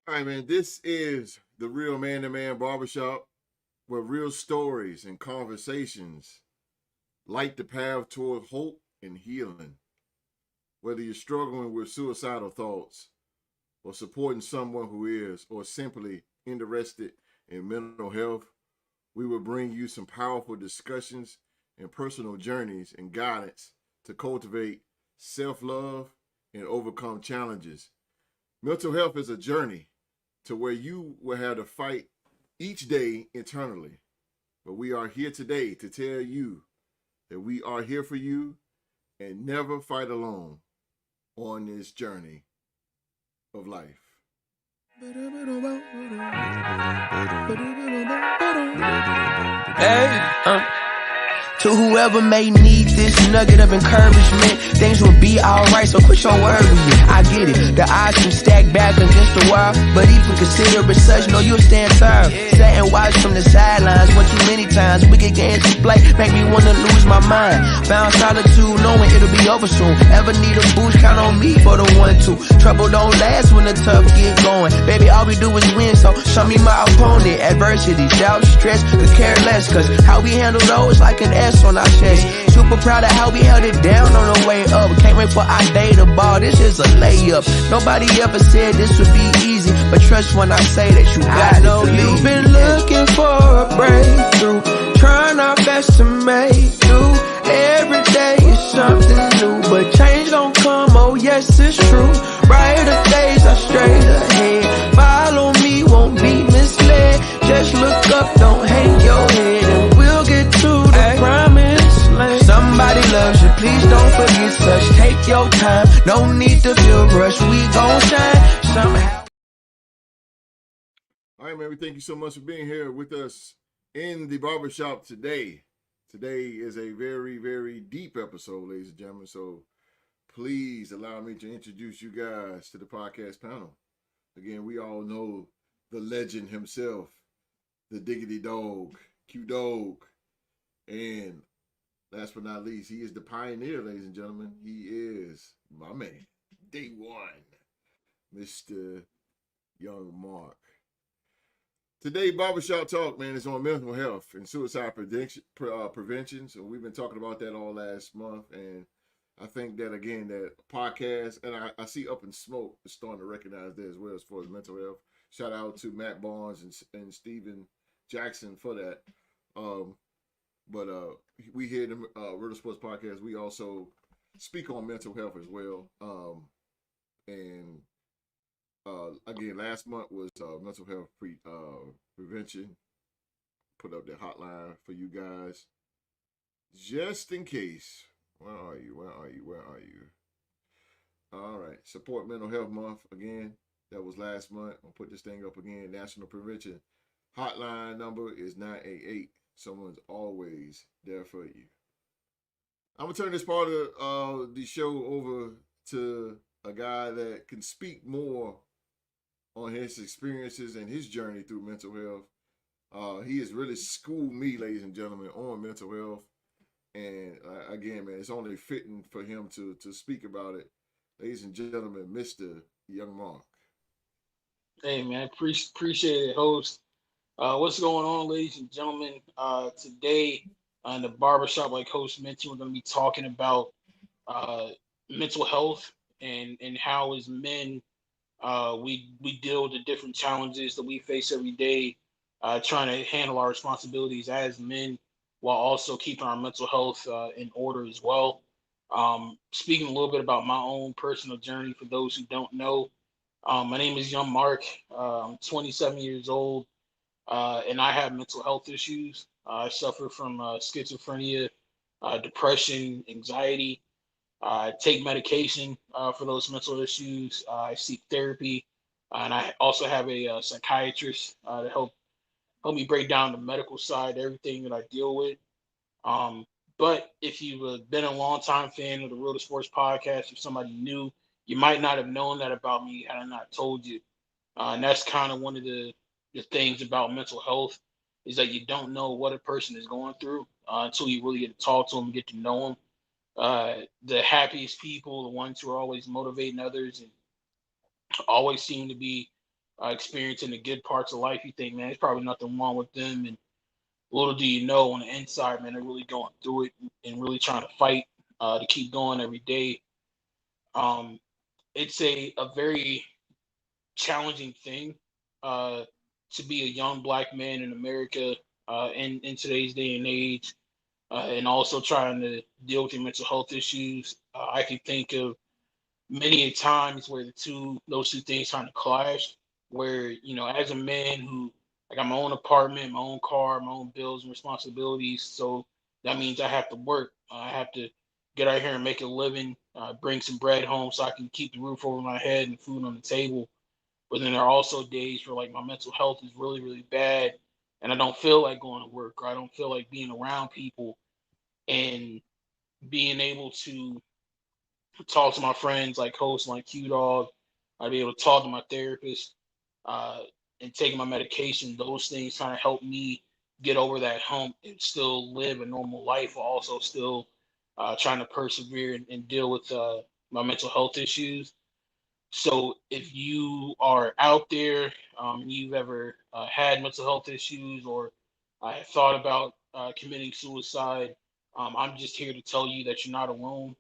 All right, man. This is the real Man Barbershop, where real stories and conversations light the path toward hope and healing. Whether you're struggling with suicidal thoughts, or supporting someone who is, or simply interested in mental health, we will bring you some powerful discussions and personal journeys and guidance to cultivate self love and overcome challenges. Mental health is a journey to where you will have to fight each day internally. But we are here today to tell you that we are here for you and never fight alone on this journey of life. Hey, to whoever may need this nugget of encouragement, things will be alright, so quit your worrying. I get it, the odds can stack back against the wall, but even consider it such, know you'll stand firm. Sat and watch from the sidelines one too many times. Wicked games to play make me wanna lose my mind. Found solitude knowing it'll be over soon. Ever need a boost, count on me for the 1-2. Trouble don't last when the tough get going. Baby, all we do is win, so show me my opponent. Adversity, doubt, stress, could care less, cause how we handle those like an S on our chest. Super proud of how we held it down on the way up. Can't wait for our day to ball, this is a layup. Nobody ever said this would be easy, but trust when I say that you got it. I know you've been looking for a breakthrough, trying our best to make do. Every day is something new, but change don't come, oh yes it's true. Brighter days are straight ahead. Follow me, won't be misled. Just look up, don't hang your head, and we'll get to the promised land. Somebody loves you, please don't forget such. Take your time, no need to feel rushed. We gon' shine somehow. All right, man. We thank you so much for being here with us in the barbershop today. Today is a very, very deep episode, ladies and gentlemen. So please allow me to introduce you guys to the podcast panel. Again, we all know the legend himself, the Diggity Dog, Q Dog, and last but not least, he is the pioneer, ladies and gentlemen. He is my man, day one, Mr. Young Mark. Today, Barbershop Talk, man, is on mental health and suicide prevention. So we've been talking about that all last month. And I think that, again, that podcast, and I see Up in Smoke is starting to recognize that as well as far as mental health. Shout out to Matt Barnes and Steven Jackson for that. But we here in the Real Sports Podcast, we also speak on mental health as well. And again, last month was mental health prevention. Put up the hotline for you guys, just in case. Where are you? All right, support mental health month again. That was last month. I'll put this thing up again. National Prevention Hotline number is 988. Someone's always there for you. I'm gonna turn this part of the show over to a guy that can speak more on his experiences and his journey through mental health. He has really schooled me, ladies and gentlemen, on mental health. And again, man, it's only fitting for him to speak about it. Ladies and gentlemen, Mr. Young Mark. Hey man, appreciate it, host. What's going on, ladies and gentlemen? Today on the barbershop, like host mentioned, we're going to be talking about uh, mental health and how as men we deal with the different challenges that we face every day, trying to handle our responsibilities as men while also keeping our mental health in order as well. Speaking a little bit about my own personal journey for those who don't know, my name is Young Mark. I'm 27 years old, and I have mental health issues. I suffer from schizophrenia, depression, anxiety. I take medication for those mental issues. I seek therapy, and I also have a psychiatrist to help me break down the medical side, everything that I deal with. Um, but if you've been a long time fan of the Real to Sports podcast, if somebody new, you might not have known that about me had I not told you. And that's kind of one of the things about mental health is that you don't know what a person is going through until you really get to talk to them, get to know them. The happiest people, the ones who are always motivating others and always seem to be experiencing the good parts of life, you think, man, there's probably nothing wrong with them. And little do you know, on the inside, man, they're really going through it and really trying to fight to keep going every day. Um, it's a very challenging thing uh, to be a young black man in America in today's day and age, and also trying to deal with your mental health issues. I can think of many a times where those two things kind of clash. Where as a man who I got my own apartment, my own car, my own bills and responsibilities, so that means I have to work. I have to get out here and make a living, bring some bread home so I can keep the roof over my head and food on the table. But then there are also days where like my mental health is really, really bad and I don't feel like going to work or I don't feel like being around people and being able to talk to my friends like Host, like Q Dog. I'd be able to talk to my therapist uh, and taking my medication. Those things kind of help me get over that hump and still live a normal life while also still trying to persevere and deal with my mental health issues. So if you are out there and you've ever had mental health issues or have thought about committing suicide, I'm just here to tell you that you're not alone.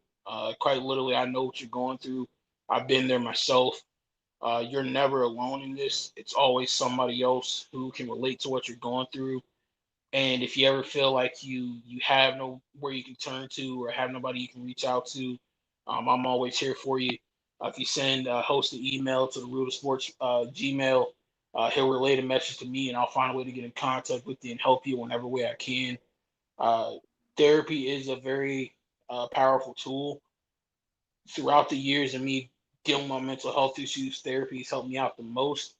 Quite literally, I know what you're going through. I've been there myself. You're never alone in this. It's always somebody else who can relate to what you're going through. And if you ever feel like you have no where you can turn to or have nobody you can reach out to, I'm always here for you. If you send host an email to the Root of Sports Gmail, he'll relay the message to me, and I'll find a way to get in contact with you and help you whenever way I can. Uh, Therapy is a very powerful tool. Throughout the years of me dealing with my mental health issues, therapy has helped me out the most.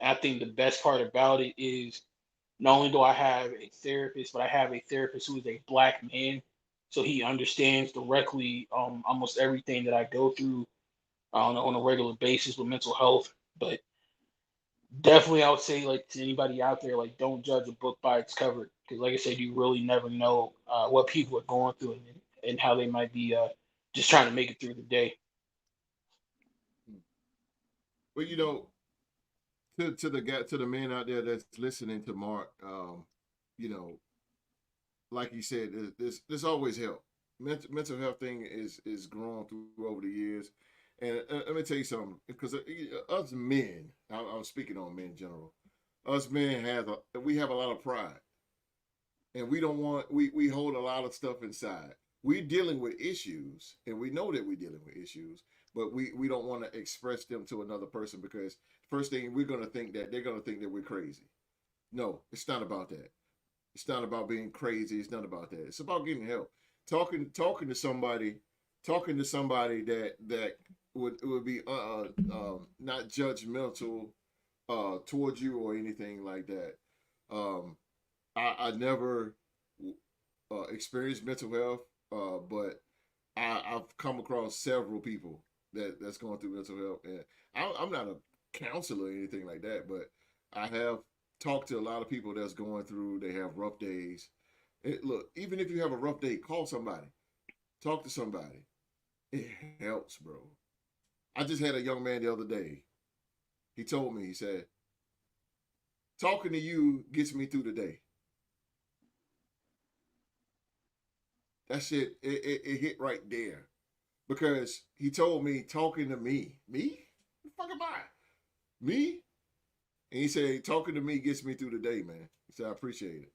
I think the best part about it is not only do I have a therapist, but I have a therapist who is a black man, so he understands directly almost everything that I go through on a regular basis with mental health. But definitely, I would say like to anybody out there, like don't judge a book by its cover, because like I said, you really never know what people are going through and how they might be just trying to make it through the day. Well, to the guy, to the man out there that's listening to Mark, you know, like he said, there's always help. Mental health thing is grown through over the years, and let me tell you something. Because us men, I'm speaking on men in general. Us men we have a lot of pride, and we don't want we hold a lot of stuff inside. We're dealing with issues, and we know that we're dealing with issues, but we don't want to express them to another person because first thing we're gonna think that they're gonna think that we're crazy. No, it's not about that. It's not about being crazy. It's not about that. It's about getting help. Talking to somebody, that would be not judgmental towards you or anything like that. Um, I never experienced mental health, but I've come across several people that's going through mental health, and I'm not a counselor or anything like that, but I have talked to a lot of people that's going through. They have rough days. Look, even if you have a rough day, call somebody, talk to somebody. It helps, bro. I just had a young man the other day. He told me, he said, talking to you gets me through the day. That shit, it hit right there. Because he told me, talking to me? What the fuck am I? Me? And he said, talking to me gets me through the day, man. He said, I appreciate it.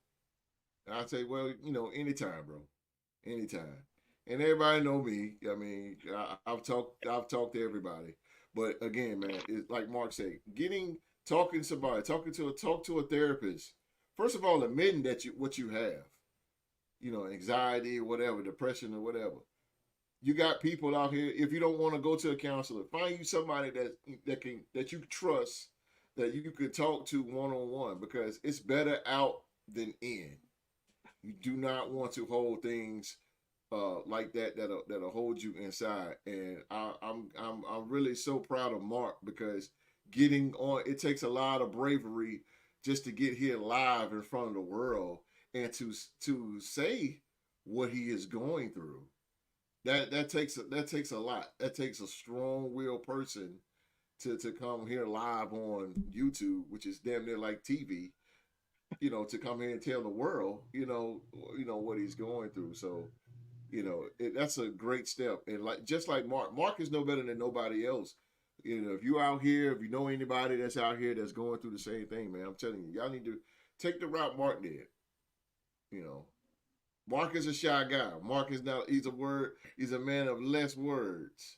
And I say, well, anytime, bro. Anytime. And everybody know me. I mean, I've talked to everybody. But again, man, it's like Mark said, talking to somebody, talk to a therapist. First of all, admitting that what you have, anxiety or whatever, depression or whatever. You got people out here. If you don't want to go to a counselor, find you somebody that you trust, that you could talk to one on one, because it's better out than in. You do not want to hold things like that'll hold you inside. And I'm really so proud of Mark, because getting on, it takes a lot of bravery just to get here live in front of the world and to say what he is going through. That takes a lot. That takes a strong willed person to come here live on YouTube, which is damn near like TV, to come here and tell the world, what he's going through. So, that's a great step. And like just like Mark is no better than nobody else. If you out here, if you know anybody that's out here that's going through the same thing, man, I'm telling you, y'all need to take the route Mark did. You know, Mark is a shy guy. Mark is not. He's a man of less words.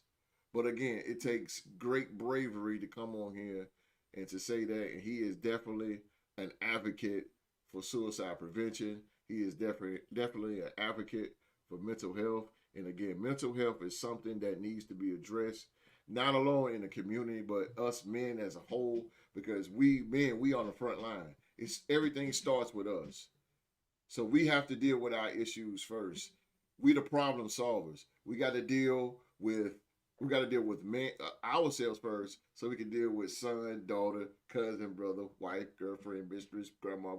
But again, it takes great bravery to come on here and to say that. And he is definitely an advocate for suicide prevention. He is definitely an advocate for mental health. And again, mental health is something that needs to be addressed, not alone in the community, but us men as a whole, because we on the front line. It's everything starts with us. So we have to deal with our issues first. We the problem solvers. We got to deal with ourselves first, so we can deal with son, daughter, cousin, brother, wife, girlfriend, mistress, grandma,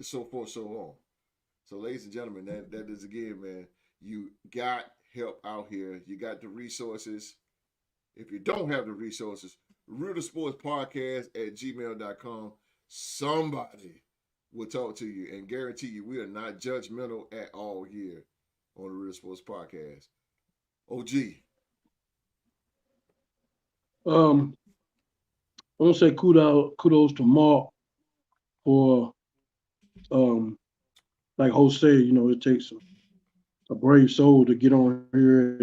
so forth, so on. So, ladies and gentlemen, that is again, man. You got help out here. You got the resources. If you don't have the resources, Real Sports Podcast at gmail.com. Somebody will talk to you and guarantee you we are not judgmental at all here on the Real Sports Podcast. OG. I want to say kudos to Mark for, like Jose, it takes a brave soul to get on here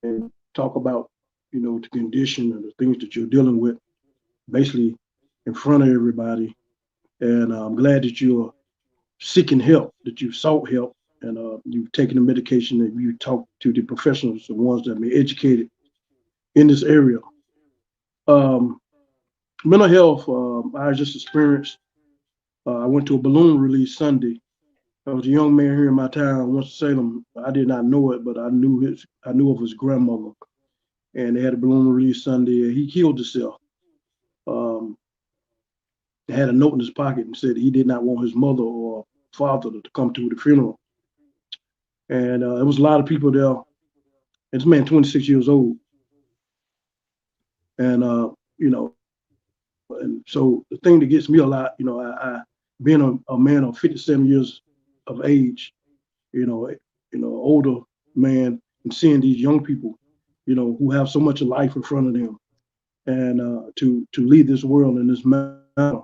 and talk about, the condition and the things that you're dealing with, basically in front of everybody. And I'm glad that you're seeking help, that you've sought help, and you've taken the medication, that you talk to the professionals, the ones that have been educated in this area. Um, Mental health, I just experienced. I went to a balloon release Sunday. I was a young man here in my town, Winston-Salem. I did not know it, but I knew of his grandmother, and they had a balloon release Sunday. He killed himself. Um, had a note in his pocket and said he did not want his mother or father to come to the funeral. And there was a lot of people there. And this man, 26 years old, and and so the thing that gets me a lot, I being a man of 57 years of age, older man, and seeing these young people, who have so much of life in front of them, and to lead this world in this manner.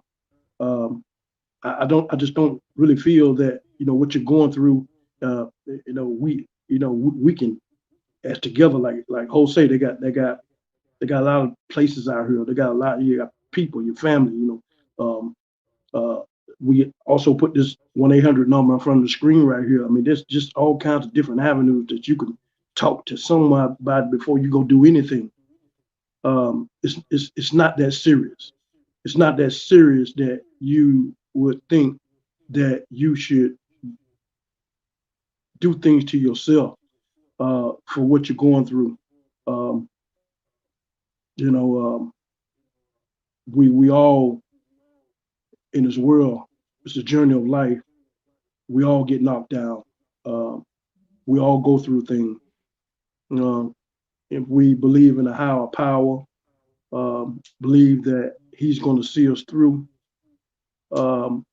I just don't really feel that what you're going through. We can, as together, like Jose, they got a lot of places out here. They got a lot. You got people, your family. Um, uh, we also put this 1-800 number in front of the screen right here. I mean, there's just all kinds of different avenues that you can talk to someone about before you go do anything. It's not that serious. It's not that serious that you would think that you should do things to yourself for what you're going through. Um, you know, we all in this world, it's a journey of life. We all get knocked down. Um, we all go through things. Um, if we believe in a higher power, believe that He's going to see us through. Um,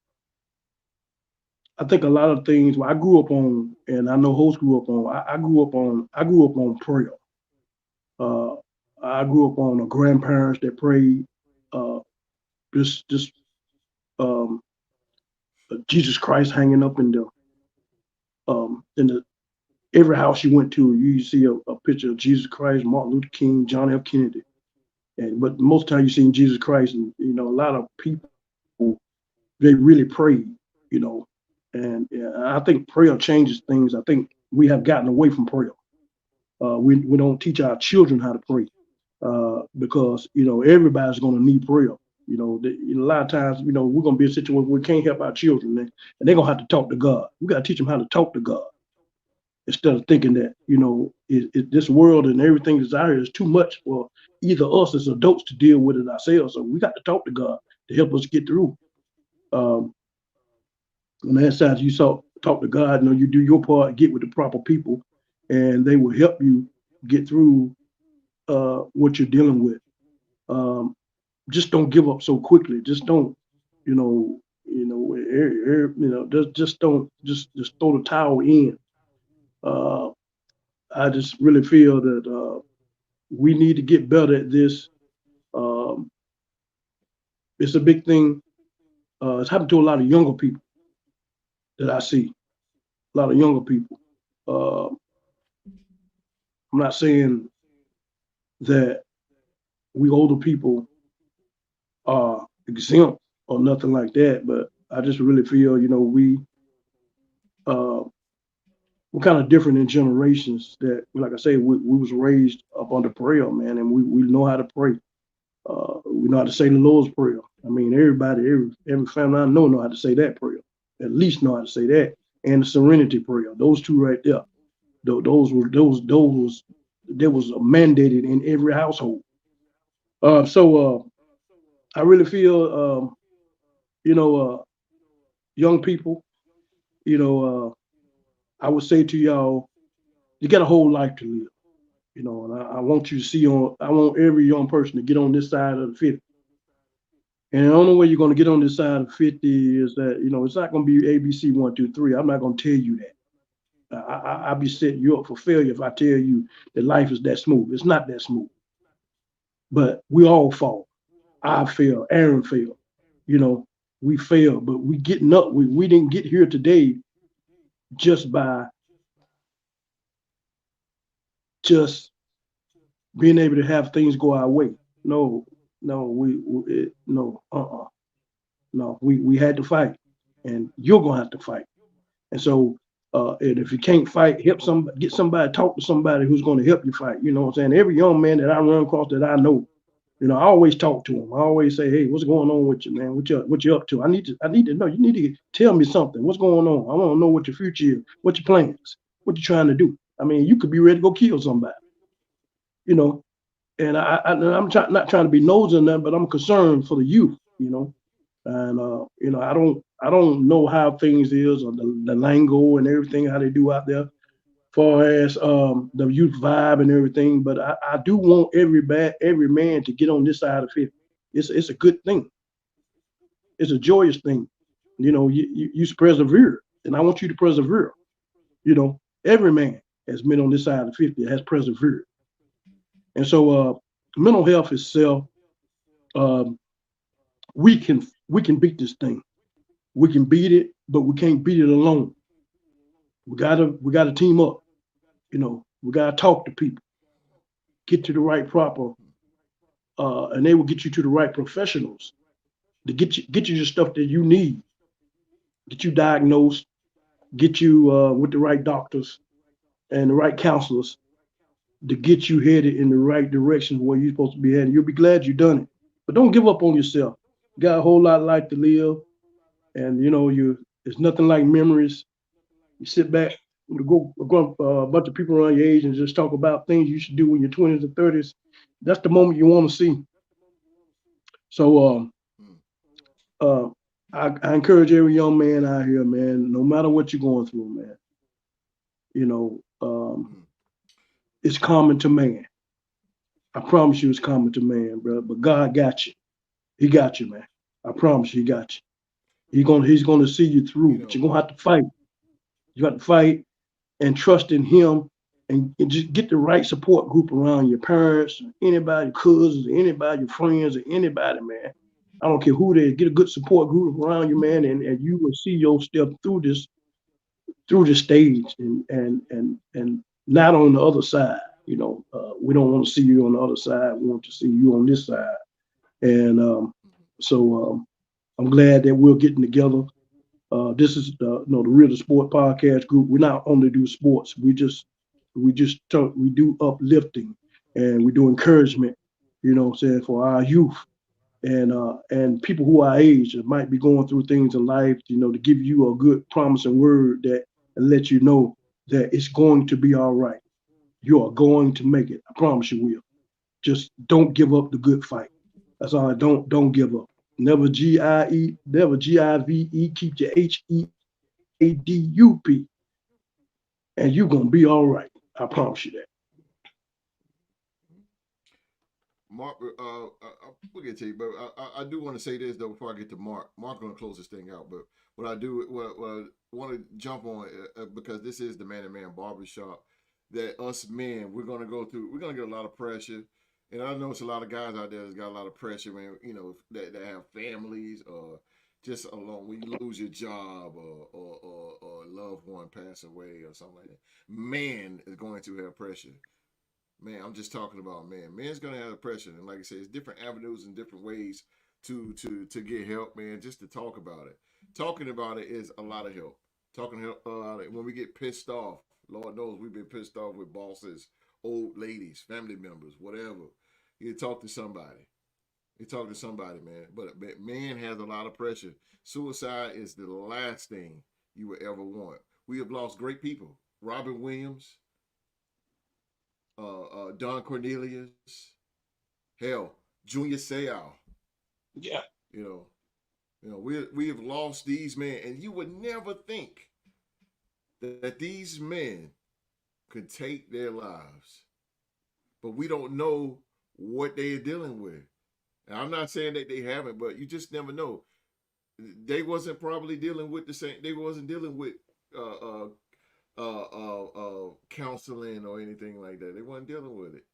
I think a lot of things I grew up on, and I know Host grew up on. I grew up on prayer. Uh, I grew up on a grandparents that prayed. Uh, just um, Jesus Christ hanging up in the every house you went to, you see a picture of Jesus Christ, Martin Luther King, John F. Kennedy, but most of the time you see Jesus Christ, and a lot of people they really prayed, you know, and I think prayer changes things. I think we have gotten away from prayer. We don't teach our children how to pray because everybody's going to need prayer. A lot of times, we're going to be in a situation where we can't help our children, and they're going to have to talk to God. We got to teach them how to talk to God instead of thinking that, this world and everything that's out here is too much for either us as adults to deal with it ourselves. So we got to talk to God to help us get through. Um, on that side, talk to God, you do your part, get with the proper people, and they will help you get through what you're dealing with. um, just don't give up so quickly. Just don't, just don't just throw the towel in. Uh, I just really feel that we need to get better at this. Um, it's a big thing. It's happened to a lot of younger people that I see. A lot of younger people. Uh, I'm not saying that we older people are exempt or nothing like that, but I just really feel, uh, we're kind of different in generations. That, like I say, we was raised up under prayer, man, and we know how to pray. We know how to say the Lord's prayer. I mean, every family I know how to say that prayer. At least know how to say that, and the Serenity prayer. Those two right there. Those that was mandated in every household. So I really feel, you know, young people, you know, I would say to y'all, you got a whole life to live, and I want you to I want every young person to get on this side of the 50. And the only way you're going to get on this side of 50 is that, it's not going to be ABC 1, 2, 3. I'm not going to tell you that. I'll be setting you up for failure if I tell you that life is that smooth. It's not that smooth. But we all fall. I fail. Aaron failed. You know, we failed, but we getting up. We didn't get here today just by just being able to have things go our way. No, no, no, no. We had to fight, and you're gonna have to fight. And so, and if you can't fight, get somebody, talk to somebody who's going to help you fight. You know what I'm saying? Every young man that I run across that I know, I always talk to him. I always say, "Hey, what's going on with you, man? What you up to? I need to know. You need to tell me something. What's going on? I want to know what your future is, what your plans, what you're trying to do. I mean, you could be ready to go kill somebody, you know." And not trying to be nosy or nothing, but I'm concerned for the youth, and I don't know how things is or the lingo and everything how they do out there, far as the youth vibe and everything. But I do want every man to get on this side of 50. It's a good thing. It's a joyous thing. You persevere, and I want you to persevere. Every man has been on this side of 50 has persevered, and so mental health itself, um, we can beat this thing. We can beat it, but we can't beat it alone. We gotta team up. We gotta talk to people, get to the right proper, and they will get you to the right professionals to get you the stuff that you need, get you diagnosed, get you with the right doctors and the right counselors to get you headed in the right direction where you're supposed to be headed. You'll be glad you done it, but don't give up on yourself. You got a whole lot of life to live, and there's nothing like memories. You sit back with a bunch of people around your age and just talk about things you should do in your 20s and 30s. That's the moment you want to see. So uh, I encourage every young man out here, man, no matter what you're going through, man, it's common to man. I promise you it's common to man, bro. But God got you. He got you, man. I promise you, he got you. He's gonna see you through, You but know, you're gonna have to fight. You got to fight and trust in him, and just get the right support group around your parents, anybody, cousins, anybody, your friends, or anybody, man. I don't care who they is. Get a good support group around you, man, and you will see your step through this stage, and not on the other side. We don't want to see you on the other side. We want to see you on this side. And so I'm glad that we're getting together. This is the Real to Sport podcast group. We not only do sports, we just talk, we do uplifting, and we do encouragement. What I'm saying, for our youth and people who are our age that might be going through things in life. To give you a good promising word that and let you know that it's going to be all right. You are going to make it. I promise you will. Just don't give up the good fight. That's all. Don't give up. Never GIE, never GIVE. Keep your HEADUP, and you're gonna be all right. I promise you that. Mark, we'll get to you, but I do want to say this though before I get to Mark. Mark gonna close this thing out, but what I do, what I want to jump on because this is the Man Barbershop. That us men, we're gonna go through. We're gonna get a lot of pressure, and I know it's a lot of guys out there that's got a lot of pressure, man. You know that have families or just alone when you lose your job or a loved one pass away or something like that. Man is going to have pressure. Man, I'm just talking about man. Man's gonna have pressure, and like I said, it's different avenues and different ways to get help, man. Just to talk about it. Talking about it is a lot of help. Talking about it when we get pissed off. Lord knows we've been pissed off with bosses, old ladies, family members, whatever. You talk to somebody. You talk to somebody, man. But man has a lot of pressure. Suicide is the last thing you would ever want. We have lost great people. Robin Williams, Don Cornelius, hell, Junior Seau. Yeah. You know, we have lost these men, and you would never think that these men could take their lives, but we don't know what they are dealing with. And I'm not saying that they haven't, but you just never know. They wasn't probably dealing with the same. They wasn't dealing with uh, counseling or anything like that. They wasn't dealing with it.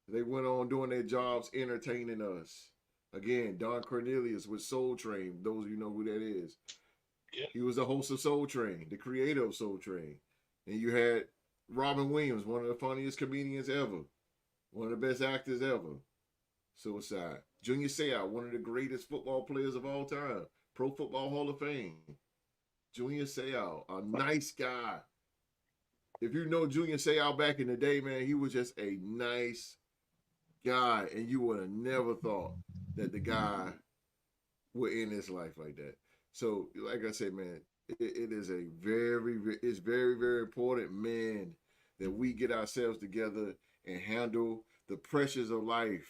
They went on doing their jobs, entertaining us. Again, Don Cornelius with Soul Train. Those of you know who that is. Yeah. He was the host of Soul Train, the creator of Soul Train. And you had Robin Williams, one of the funniest comedians ever, one of the best actors ever. Suicide. Junior Seau, one of the greatest football players of all time, Pro Football Hall of Fame. Junior Seau, a nice guy. If you know Junior Seau back in the day, man, he was just a nice guy, and you would have never thought that the guy would end his life like that. So, like I said, man, it is it's very, very important, man, that we get ourselves together and handle the pressures of life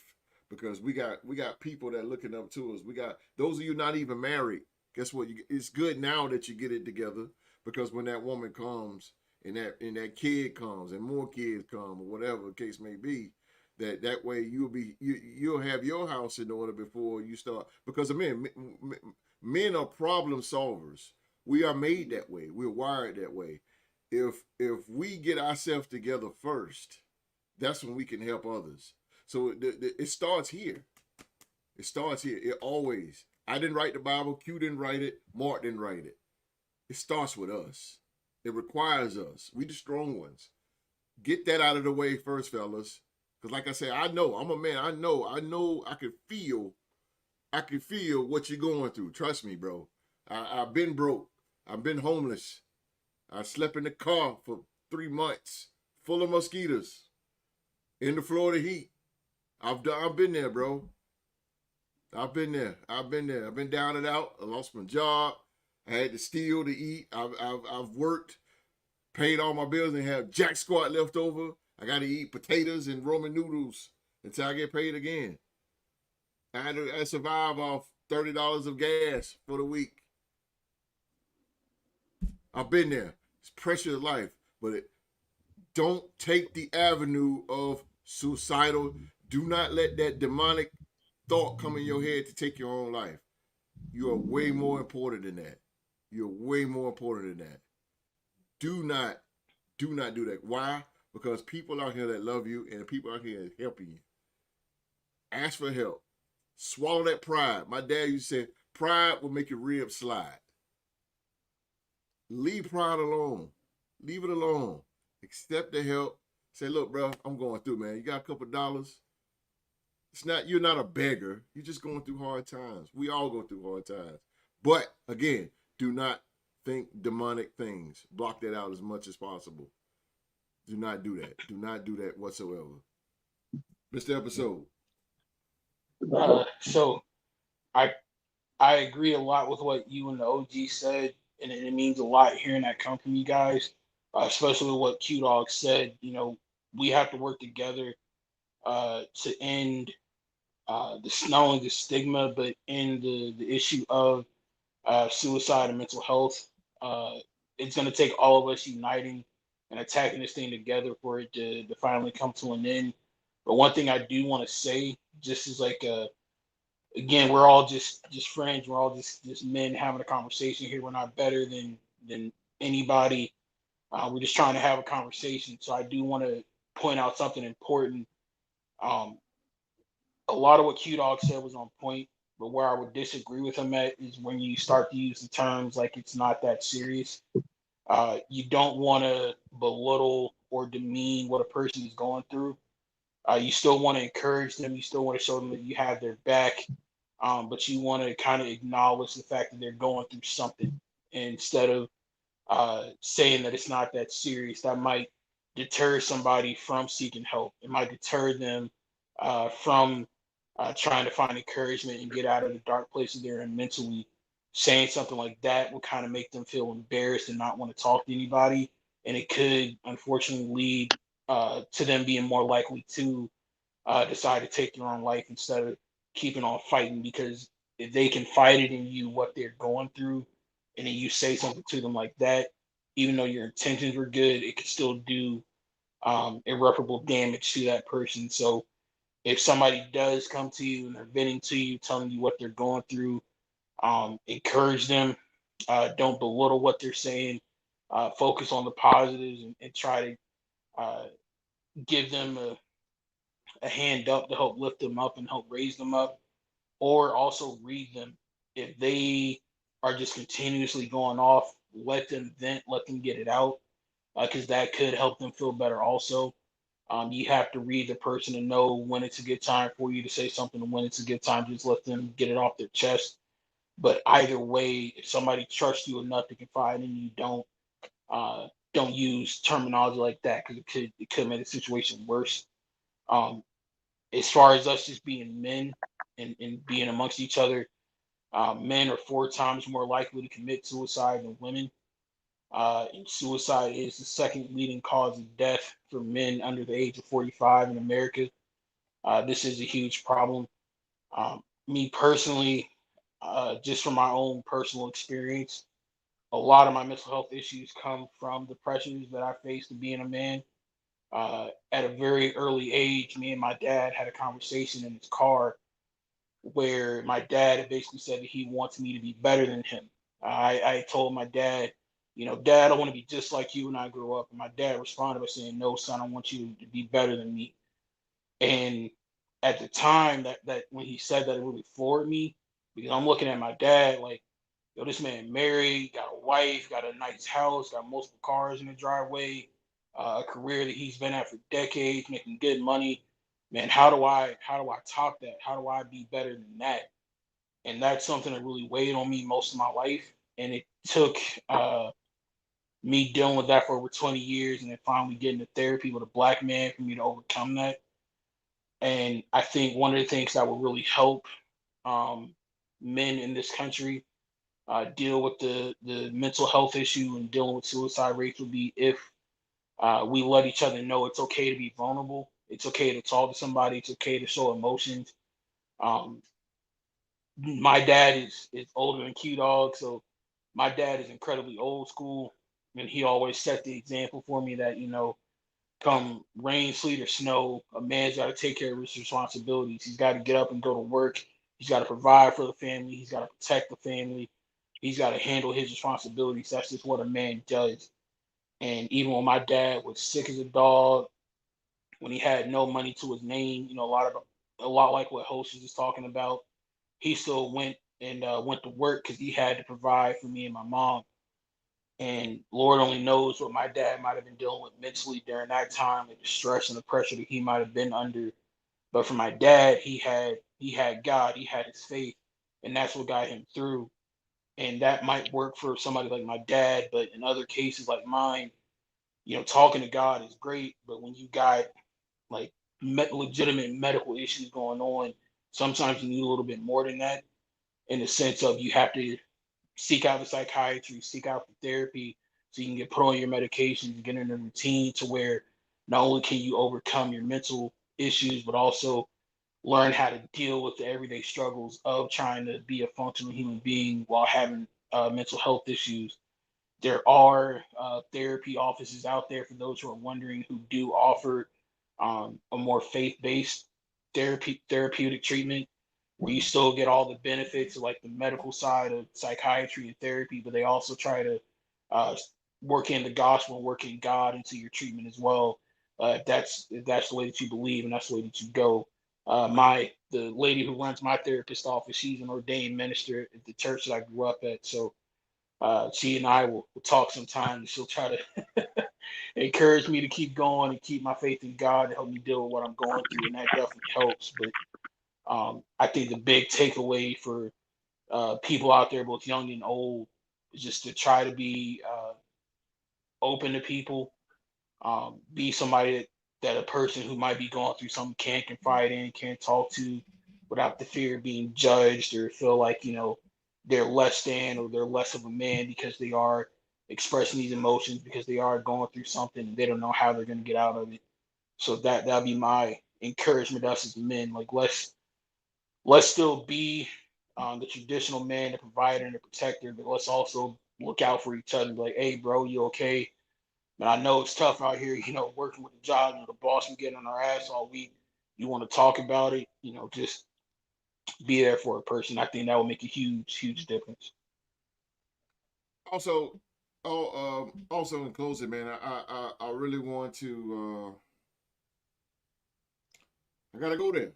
because we got people that are looking up to us. We got those of you not even married. Guess what? It's good now that you get it together because when that woman comes and that kid comes and more kids come or whatever the case may be, that way you'll have your house in order before you start. Because men are problem solvers. We are made that way. We're wired that way. If we get ourselves together first, that's when we can help others. So it starts here. It starts here. It always. I didn't write the Bible. Q didn't write it. Mark didn't write it. It starts with us. It requires us. We the strong ones. Get that out of the way first, fellas. Because like I said, I know. I'm a man. I know. I can feel what you're going through. Trust me, bro. I've been broke. I've been homeless. I slept in the car for 3 months, full of mosquitoes, in the Florida heat. I've been there, bro. I've been there. I've been down and out. I lost my job. I had to steal to eat. I've worked, paid all my bills, and have jack squat left over. I got to eat potatoes and Roman noodles until I get paid again. I had to survive off $30 of gas for the week. I've been there. It's pressure of life, but don't take the avenue of suicidal. Do not let that demonic thought come in your head to take your own life. You are way more important than that. You're way more important than that. Do not do that. Why? Because people out here that love you and people out here helping you. Ask for help. Swallow that pride. My dad used to say, pride will make your ribs slide. Leave pride alone. Leave it alone. Accept the help. Say, look, bro, I'm going through, man. You got a couple dollars? You're not a beggar. You're just going through hard times. We all go through hard times. But again, do not think demonic things. Block that out as much as possible. Do not do that. Do not do that whatsoever. Mr. Episode. So I I agree a lot with what you and the OG said, and it means a lot hearing that come from you guys, especially with what Q Dog said. You know, we have to work together to end not only the stigma, but end the issue of suicide and mental health. It's going to take all of us uniting and attacking this thing together for it to finally come to an end. But one thing I do want to say just as like again, we're all just friends. We're all just men having a conversation here. We're not better than anybody. We're just trying to have a conversation. So I do want to point out something important. Um, a lot of what Q Dog said was on point, but where I would disagree with him at is when you start to use the terms like it's not that serious. You don't want to belittle or demean what a person is going through. You still want to encourage them. You still want to show them that you have their back, but you want to kind of acknowledge the fact that they're going through something instead of saying that it's not that serious. That might deter somebody from seeking help. It might deter them from trying to find encouragement and get out of the dark places they're in mentally. Saying something like that will kind of make them feel embarrassed and not want to talk to anybody. And it could unfortunately lead to them being more likely to decide to take their own life instead of keeping on fighting, because if they can fight it in you what they're going through and then you say something to them like that, even though your intentions were good, it could still do irreparable damage to that person. So if somebody does come to you and they're venting to you, telling you what they're going through, encourage them. Don't belittle what they're saying. Focus on the positives and try to uh, give them a hand up to help lift them up and help raise them up, or also read them. If they are just continuously going off, let them vent, let them get it out, because that could help them feel better also. You have to read the person and know when it's a good time for you to say something and when it's a good time to just let them get it off their chest. But either way, if somebody trusts you enough to confide in you, uh, don't use terminology like that, because it could make the situation worse. Um, as far as us just being men and being amongst each other, men are 4 times more likely to commit suicide than women. And suicide is the second leading cause of death for men under the age of 45 in America. This is a huge problem. Me personally, just from my own personal experience, a lot of my mental health issues come from the pressures that I faced to being a man. At a very early age, me and my dad had a conversation in his car where my dad had basically said that he wants me to be better than him. I told my dad, Dad, I want to be just like you when I grow up. And my dad responded by saying, No, son, I want you to be better than me. And at the time that when he said that, it really floored me, because I'm looking at my dad like, yo, this man married, got a wife, got a nice house, got multiple cars in the driveway, a career that he's been at for decades, making good money. Man, how do I top that? How do I be better than that? And that's something that really weighed on me most of my life. And it took me dealing with that for over 20 years and then finally getting to therapy with a black man for me to overcome that. And I think one of the things that will really help um, men in this country deal with the mental health issue and dealing with suicide rates would be if we let each other know it's okay to be vulnerable. It's okay to talk to somebody. It's okay to show emotions. Um, my dad is older than Q Dog, so my dad is incredibly old school, and he always set the example for me that come rain, sleet, or snow, a man's got to take care of his responsibilities. He's got to get up and go to work. He's got to provide for the family. He's got to protect the family. He's got to handle his responsibilities. That's just what a man does. And even when my dad was sick as a dog, when he had no money to his name, a lot like what Host is just talking about, he still went to work because he had to provide for me and my mom. And Lord only knows what my dad might have been dealing with mentally during that time, like the stress and the pressure that he might have been under. But for my dad, he had God, he had his faith, and that's what got him through. And that might work for somebody like my dad, but in other cases like mine, talking to God is great, but when you got like legitimate medical issues going on, sometimes you need a little bit more than that, in the sense of you have to seek out the psychiatry, seek out the therapy, so you can get put on your medications, get in a routine to where not only can you overcome your mental issues, but also learn how to deal with the everyday struggles of trying to be a functional human being while having mental health issues. There are therapy offices out there for those who are wondering who do offer a more faith based therapeutic treatment where you still get all the benefits of like the medical side of psychiatry and therapy, but they also try to uh, work in the gospel and work in God into your treatment as well. If that's the way that you believe and that's the way that you go. The lady who runs my therapist office, she's an ordained minister at the church that I grew up at. So she and I will talk sometimes. She'll try to encourage me to keep going and keep my faith in God to help me deal with what I'm going through, and that definitely helps. But I think the big takeaway for people out there, both young and old, is just to try to be open to people, be somebody that a person who might be going through something can't confide in, can't talk to without the fear of being judged or feel like, they're less than or they're less of a man because they are expressing these emotions because they are going through something and they don't know how they're going to get out of it. So that'll be my encouragement to us as men. Like let's still be the traditional man, the provider and the protector, but let's also look out for each other and be like, hey bro, you okay? And I know it's tough out here, working with the job, the boss we get on our ass all week. You want to talk about it, just be there for a person. I think that will make a huge, huge difference. Also, also in closing, man, I really want to. I gotta go there.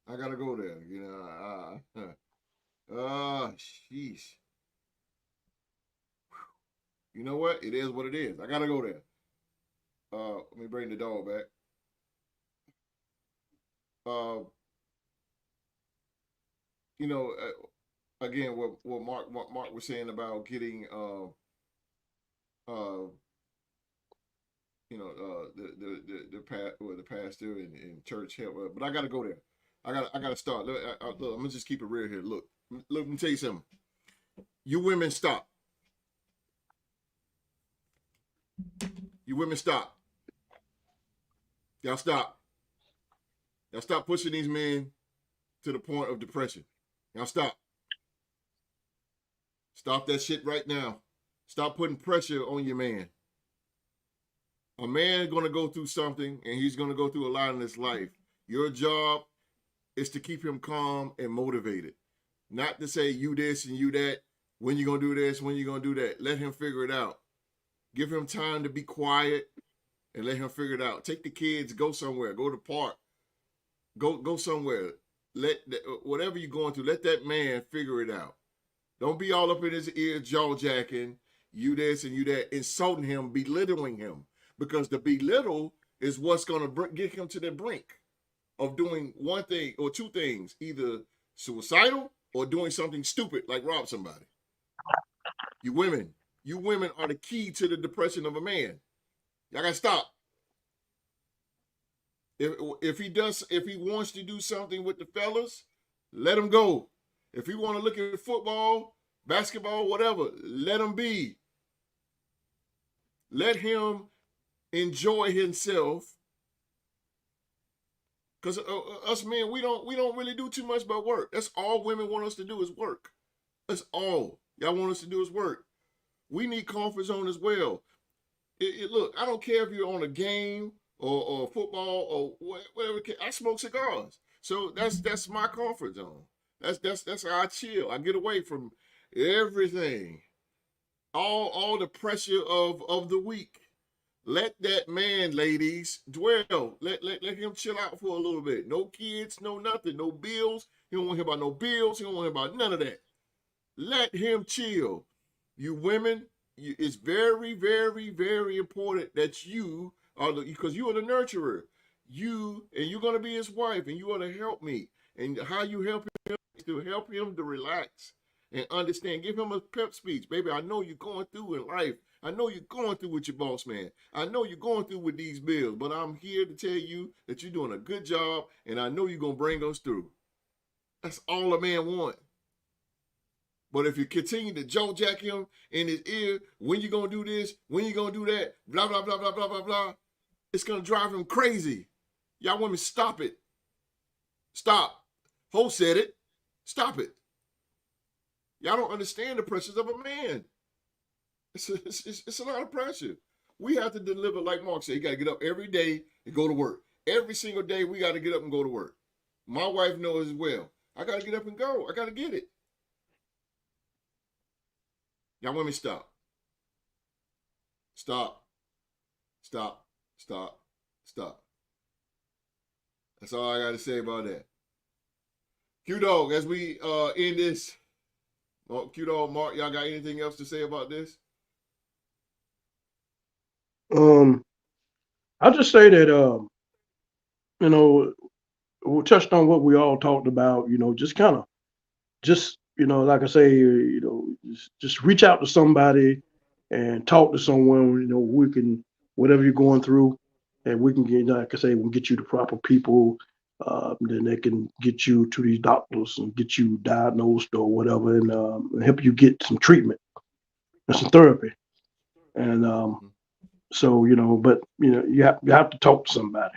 I gotta go there. Sheesh. You know what? It is what it is. I gotta go there. Let me bring the dog back. Uh, again, what Mark was saying about getting the pastor and church help. But I gotta go there. I gotta start. Look, I'm gonna just keep it real here. Look, let me tell you something. You women stop. You women stop. Y'all stop. Y'all stop pushing these men to the point of depression. Y'all stop. Stop that shit right now. Stop putting pressure on your man. A man gonna go through something, and he's gonna go through a lot in his life. Your job is to keep him calm and motivated. Not to say you this and you that. When you gonna do this? When you gonna do that? Let him figure it out. Give him time to be quiet and let him figure it out. Take the kids, go somewhere, go to the park, go somewhere. Whatever you're going through, let that man figure it out. Don't be all up in his ear, jaw jacking, you this and you that, insulting him, belittling him, because the belittle is what's gonna get him to the brink of doing one thing or two things, either suicidal or doing something stupid like rob somebody. You women are the key to the depression of a man. Y'all gotta stop. If he wants to do something with the fellas, let him go. If he want to look at football, basketball, whatever, let him be. Let him enjoy himself. Because us men, we don't really do too much but work. That's all women want us to do is work. That's all y'all want us to do is work. We need comfort zone as well. Look, I don't care if you're on a game or football or whatever. I smoke cigars, so that's my comfort zone. That's how I chill. I get away from everything, all the pressure of the week. Let that man, ladies, dwell. Let him chill out for a little bit. No kids, no nothing, no bills. He don't want to hear about no bills. He don't want to hear about none of that. Let him chill. You women, it's very, very, very important that you are because you are the nurturer. You're gonna be his wife, and you are to help me. And how you help him is to help him to relax and understand. Give him a pep speech, baby. I know you're going through in life. I know you're going through with your boss man. I know you're going through with these bills, but I'm here to tell you that you're doing a good job, and I know you're gonna bring us through. That's all a man wants. But if you continue to jaw jack him in his ear, when you gonna do this, when you gonna do that, blah, blah, blah, blah, blah, blah, blah, it's gonna drive him crazy. Y'all women, stop it. Stop. Ho said it. Stop it. Y'all don't understand the pressures of a man. It's a lot of pressure. We have to deliver, like Mark said, you gotta get up every day and go to work. Every single day we got to get up and go to work. My wife knows as well. I got to get up and go. I got to get it. Y'all want me to stop? Stop. Stop. Stop. Stop. That's all I got to say about that. Q-Dog, as we end this, Q-Dog, Mark, y'all got anything else to say about this? I'll just say that, you know, we touched on what we all talked about, you know, just kind of, just, you know, like I say, you know, just reach out to somebody and talk to someone, you know, we can, whatever you're going through, and we can get, like I say, we'll get you the proper people, then they can get you to these doctors and get you diagnosed or whatever, and help you get some treatment and some therapy. And so, you know, but, you know, you have to talk to somebody.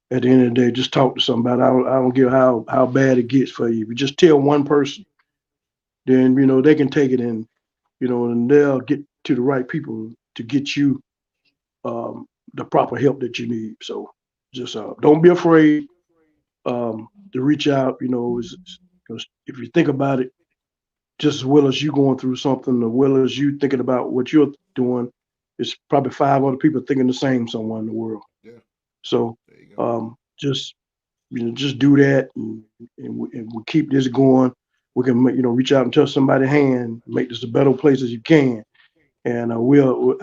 At the end of the day, just talk to somebody. I don't care how bad it gets for you. If you just tell one person, then, you know, they can take it and, you know, and they'll get to the right people to get you the proper help that you need. So just don't be afraid to reach out. You know, because if you think about it, just as well as you going through something, as well as you thinking about what you're doing, it's probably 5 other people thinking the same somewhere in the world. Yeah. So just, you know, just do that, and we keep this going. We can, you know, reach out and touch somebody's hand, make this a better place as you can, and we'll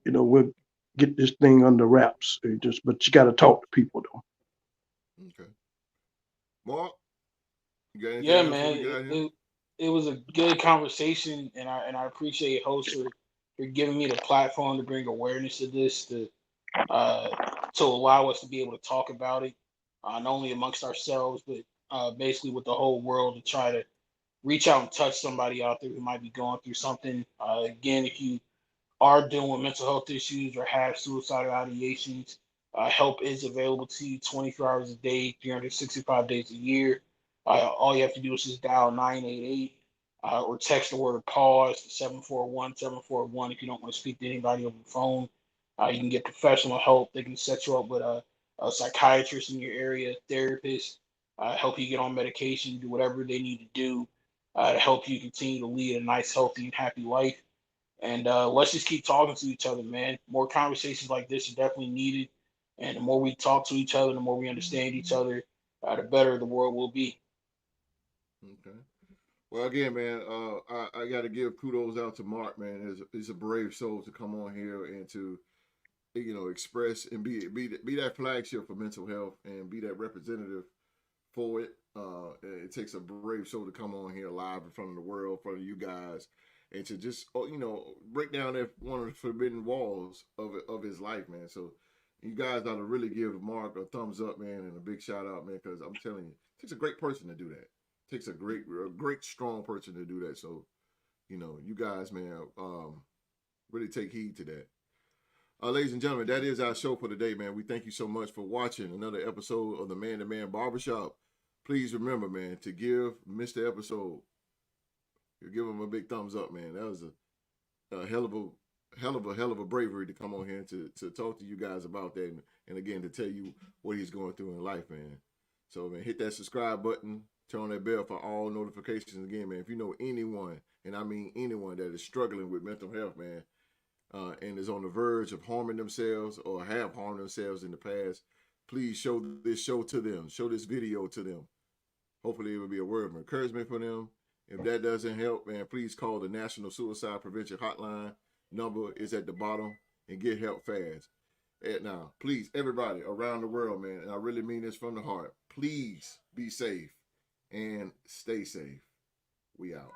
you know, we'll get this thing under wraps. But you got to talk to people though. Okay. Mark, you got anything Yeah, else before man. we get out of here? It was a good conversation, and I appreciate host for giving me the platform to bring awareness to this, to allow us to be able to talk about it, not only amongst ourselves, but basically with the whole world, to try to reach out and touch somebody out there who might be going through something. Again, if you are dealing with mental health issues or have suicidal ideations, help is available to you 24 hours a day, 365 days a year. All you have to do is just dial 988 or text the word pause to 741-741 if you don't want to speak to anybody over the phone. You can get professional help. They can set you up with a psychiatrist in your area, therapist, help you get on medication, do whatever they need to do to help you continue to lead a nice, healthy, and happy life. And let's just keep talking to each other, man. More conversations like this are definitely needed. And the more we talk to each other, the more we understand each other, the better the world will be. Okay. Well, again, man, I got to give kudos out to Mark, man. He's a brave soul to come on here and to, you know, express and be that flagship for mental health and be that representative for it. It takes a brave soul to come on here live in front of the world, in front of you guys, and to just, you know, break down that one of the forbidden walls of his life, man. So you guys got to really give Mark a thumbs up, man, and a big shout out, man, because I'm telling you, it takes a great person to do that. It takes a great, strong person to do that. So, you know, you guys, man, really take heed to that. Ladies and gentlemen, that is our show for today, man. We thank you so much for watching another episode of the Man Barbershop. Please remember, man, to give Mr. Episode, give him a big thumbs up, man. That was a hell of a bravery to come on here to talk to you guys about that, and again to tell you what he's going through in life, man. So, man, hit that subscribe button, turn on that bell for all notifications. Again, man, if you know anyone, and I mean anyone that is struggling with mental health, man, and is on the verge of harming themselves or have harmed themselves in the past, please show this show to them. Show this video to them. Hopefully it will be a word of encouragement for them. If that doesn't help, man, please call the National Suicide Prevention Hotline. Number is at the bottom, and get help fast. And now, please, everybody around the world, man, and I really mean this from the heart, please be safe and stay safe. We out.